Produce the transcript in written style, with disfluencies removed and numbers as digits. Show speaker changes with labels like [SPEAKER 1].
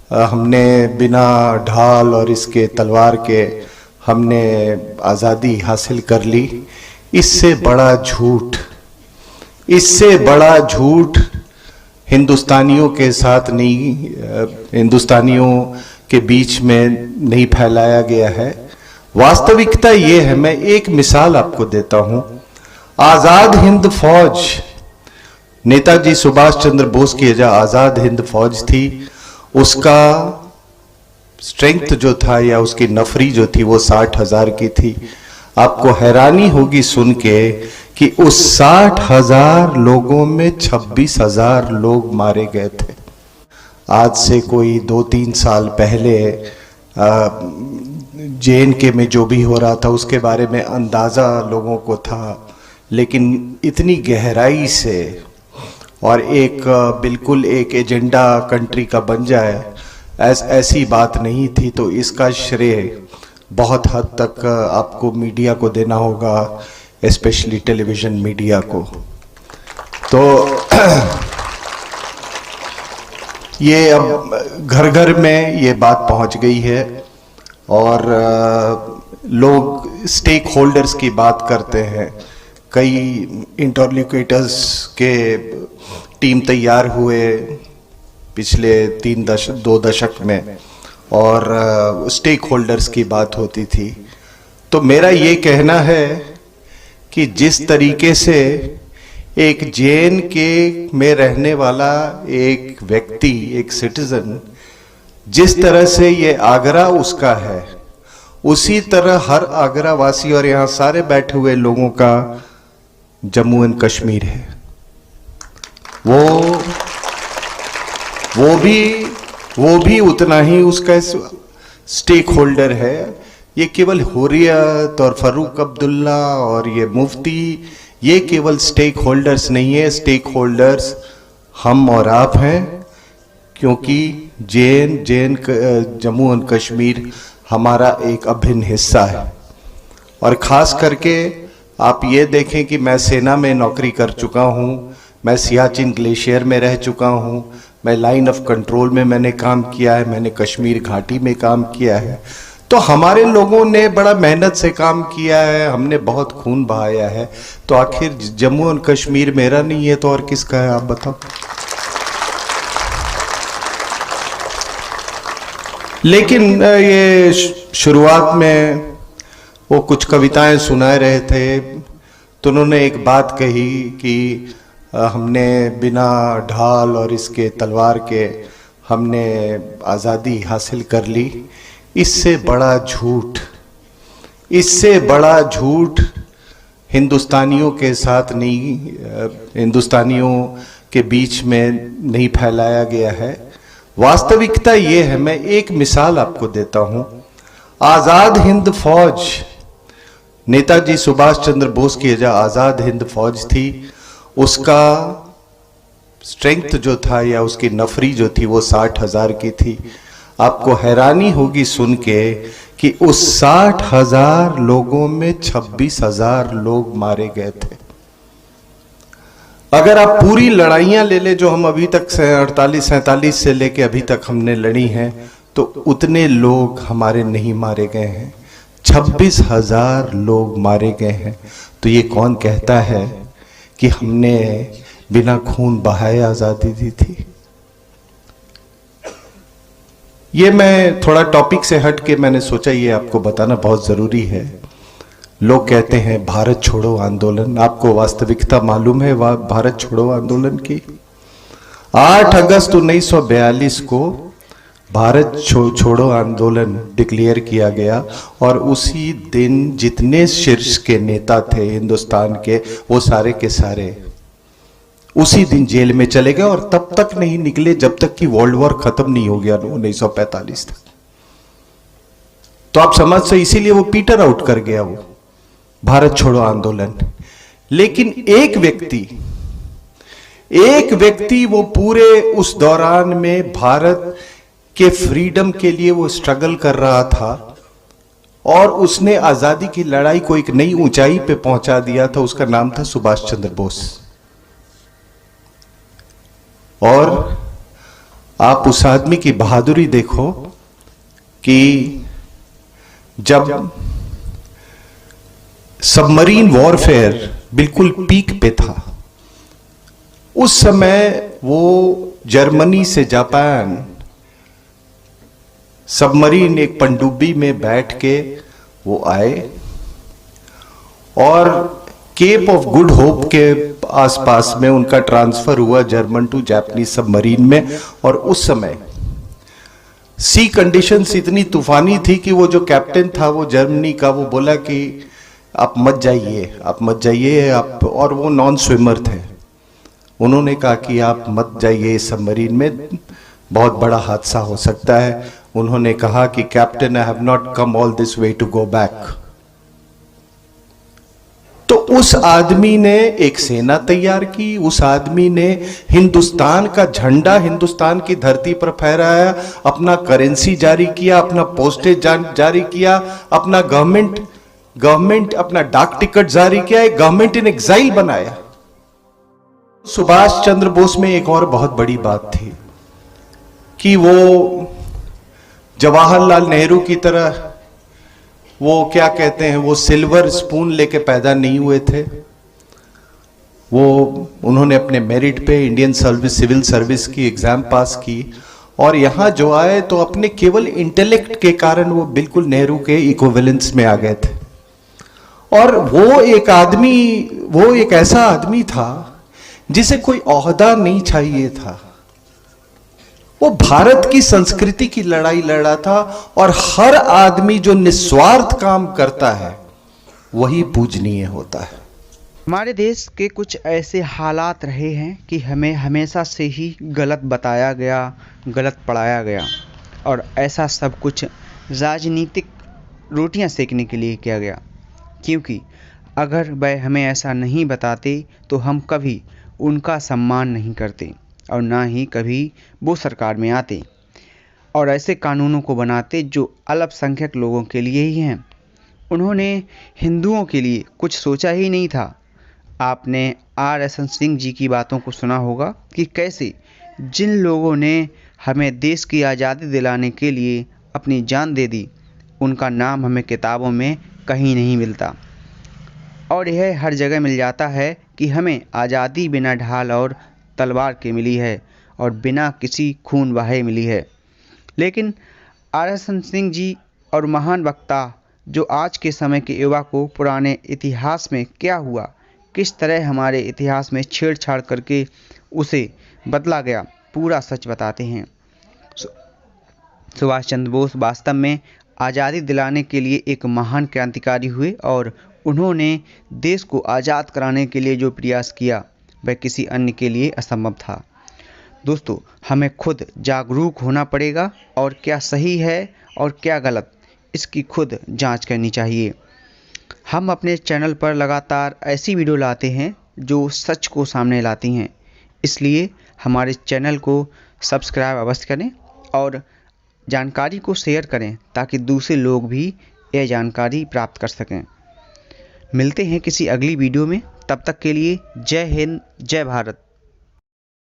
[SPEAKER 1] हमने बिना ढाल और इसके तलवार के हमने आज़ादी हासिल कर ली। इससे बड़ा झूठ हिंदुस्तानियों के साथ नहीं, हिंदुस्तानियों के बीच में नहीं फैलाया गया है। वास्तविकता ये है, मैं एक मिसाल आपको देता हूं। आज़ाद हिंद फौज, नेताजी सुभाष चंद्र बोस की जो आज़ाद हिंद फौज थी, उसका स्ट्रेंथ जो था या उसकी नफरी जो थी वो 60,000 की थी। आपको हैरानी होगी सुन के कि उस 60,000 लोगों में 26,000 लोग मारे गए थे। आज से कोई 2-3 साल पहले JNK में जो भी हो रहा था उसके बारे में अंदाज़ा लोगों को था, लेकिन इतनी गहराई से और एक बिल्कुल एक एजेंडा कंट्री का बन जाए ऐसी बात नहीं थी। तो इसका श्रेय बहुत हद तक आपको मीडिया को देना होगा, स्पेशली टेलीविज़न मीडिया को। तो ये अब घर घर में ये बात पहुंच गई है और लोग स्टेक होल्डर्स की बात करते हैं। कई इंटरलोक्यूटर्स के टीम तैयार हुए पिछले 2 दशक में और स्टेक होल्डर्स की बात होती थी। तो मेरा ये कहना है कि जिस तरीके से एक JNK में रहने वाला एक व्यक्ति, एक सिटीजन, जिस तरह से ये आगरा उसका है, उसी तरह हर आगरा वासी और यहाँ सारे बैठे हुए लोगों का जम्मू एंड कश्मीर है। वो भी उतना ही उसका स्टेक होल्डर है। ये केवल हुर्रियत और फरूक अब्दुल्ला और ये मुफ्ती, ये केवल स्टेक होल्डर्स नहीं है। स्टेक होल्डर्स हम और आप हैं, क्योंकि जम्मू एंड कश्मीर हमारा एक अभिन्न हिस्सा है। और ख़ास करके आप ये देखें कि मैं सेना में नौकरी कर चुका हूँ, मैं सियाचिन ग्लेशियर में रह चुका हूँ, मैं लाइन ऑफ कंट्रोल में मैंने काम किया है, मैंने कश्मीर घाटी में काम किया है। तो हमारे लोगों ने बड़ा मेहनत से काम किया है, हमने बहुत खून बहाया है। तो आखिर जम्मू एंड कश्मीर मेरा नहीं है तो और किसका है, आप बताओ। लेकिन ये शुरुआत में वो कुछ कविताएं सुनाए रहे थे, तो उन्होंने एक बात कही कि हमने बिना ढाल और इसके तलवार के हमने आज़ादी हासिल कर ली। इससे बड़ा झूठ हिंदुस्तानियों के साथ नहीं, हिंदुस्तानियों के बीच में नहीं फैलाया गया है। वास्तविकता ये है, मैं एक मिसाल आपको देता हूं। आज़ाद हिंद फौज, नेताजी सुभाष चंद्र बोस की जो आज़ाद हिंद फौज थी, उसका स्ट्रेंथ जो था या उसकी नफरी जो थी वो 60,000 की थी। आपको हैरानी होगी सुन के कि उस 60,000 लोगों में 26,000 लोग मारे गए थे। अगर आप पूरी लड़ाइयां ले ले जो हम अभी तक 48-47 से लेके अभी तक हमने लड़ी हैं, तो उतने लोग हमारे नहीं मारे गए हैं। 26,000 लोग मारे गए हैं। तो ये कौन कहता है कि हमने बिना खून बहाए आज़ादी दी थी? ये मैं थोड़ा टॉपिक से हट के मैंने सोचा ये आपको बताना बहुत ज़रूरी है। लोग कहते हैं भारत छोड़ो आंदोलन, आपको वास्तविकता मालूम है भारत छोड़ो आंदोलन की? 8 अगस्त 1942 को भारत छोड़ो आंदोलन डिक्लेयर किया गया और उसी दिन जितने शीर्ष के नेता थे हिंदुस्तान के, वो सारे के सारे उसी दिन जेल में चले गए और तब तक नहीं निकले जब तक कि वर्ल्ड वॉर खत्म नहीं हो गया 1945 तक। तो आप समझ से, इसीलिए वो पीटर आउट कर गया वो भारत छोड़ो आंदोलन। लेकिन एक व्यक्ति वो पूरे उस दौरान में भारत के फ्रीडम के लिए वो स्ट्रगल कर रहा था और उसने आजादी की लड़ाई को एक नई ऊंचाई पे पहुंचा दिया था। उसका नाम था सुभाष चंद्र बोस। और आप उस आदमी की बहादुरी देखो कि जब सबमरीन वॉरफेयर बिल्कुल पीक पे था, उस समय वो जर्मनी से जापान सबमरीन एक पनडुब्बी में बैठ के वो आए और केप ऑफ गुड होप के आसपास में उनका ट्रांसफर हुआ जर्मन टू जापानीज सबमरीन में। और उस समय सी कंडीशंस इतनी तूफानी थी कि वो जो कैप्टन था वो जर्मनी का, वो बोला कि आप मत जाइए, आप मत जाइए आप, और वो नॉन स्विमर थे। उन्होंने कहा कि आप मत जाइए सबमरीन में, बहुत बड़ा हादसा हो सकता है। उन्होंने कहा कि captain, I have not come all this way to go back. तो उस आदमी ने एक सेना तैयार की, उस आदमी ने हिंदुस्तान का झंडा हिंदुस्तान की धरती पर फहराया, अपना करेंसी जारी किया, अपना पोस्टेज जारी किया, अपना गवर्नमेंट अपना डाक टिकट जारी किया, एक गवर्नमेंट इन एग्जाइल बनाया। सुभाष चंद्र बोस में एक और बहुत बड़ी बात थी कि वो जवाहरलाल नेहरू की तरह वो क्या कहते हैं, वो सिल्वर स्पून लेके पैदा नहीं हुए थे। वो उन्होंने अपने मेरिट पे इंडियन सिविल सर्विस की एग्जाम पास की और यहां जो आए तो अपने केवल इंटेलेक्ट के कारण वो बिल्कुल नेहरू के इक्विवेलेंस में आ गए थे। और वो एक ऐसा आदमी था जिसे कोई ओहदा नहीं चाहिए था। वो भारत की संस्कृति की लड़ाई लड़ा था और हर आदमी जो निस्वार्थ काम करता है वही पूजनीय होता है।
[SPEAKER 2] हमारे देश के कुछ ऐसे हालात रहे हैं कि हमें हमेशा से ही गलत बताया गया, गलत पढ़ाया गया और ऐसा सब कुछ राजनीतिक रोटियां सेकने के लिए किया गया। क्योंकि अगर वह हमें ऐसा नहीं बताते तो हम कभी उनका सम्मान नहीं करते और ना ही कभी वो सरकार में आते और ऐसे कानूनों को बनाते जो अल्पसंख्यक लोगों के लिए ही हैं। उन्होंने हिंदुओं के लिए कुछ सोचा ही नहीं था। आपने R.S. सिंह जी की बातों को सुना होगा कि कैसे जिन लोगों ने हमें देश की आज़ादी दिलाने के लिए अपनी जान दे दी, उनका नाम हमें किताबों में कहीं नहीं मिलता और यह हर जगह मिल जाता है कि हमें आज़ादी बिना ढाल और तलवार के मिली है और बिना किसी खून बहाए मिली है। लेकिन R.S. सिंह जी और महान वक्ता जो आज के समय के युवा को पुराने इतिहास में क्या हुआ, किस तरह हमारे इतिहास में छेड़छाड़ करके उसे बदला गया, पूरा सच बताते हैं। सुभाष चंद्र बोस वास्तव में आज़ादी दिलाने के लिए एक महान क्रांतिकारी हुए और उन्होंने देश को आज़ाद कराने के लिए जो प्रयास किया वह किसी अन्य के लिए असंभव था। दोस्तों, हमें खुद जागरूक होना पड़ेगा और क्या सही है और क्या गलत, इसकी खुद जांच करनी चाहिए। हम अपने चैनल पर लगातार ऐसी वीडियो लाते हैं जो सच को सामने लाती हैं, इसलिए हमारे चैनल को सब्सक्राइब अवश्य करें और जानकारी को शेयर करें ताकि दूसरे लोग भी यह जानकारी प्राप्त कर सकें। मिलते हैं किसी अगली वीडियो में, तब तक के लिए जय हिंद, जय भारत।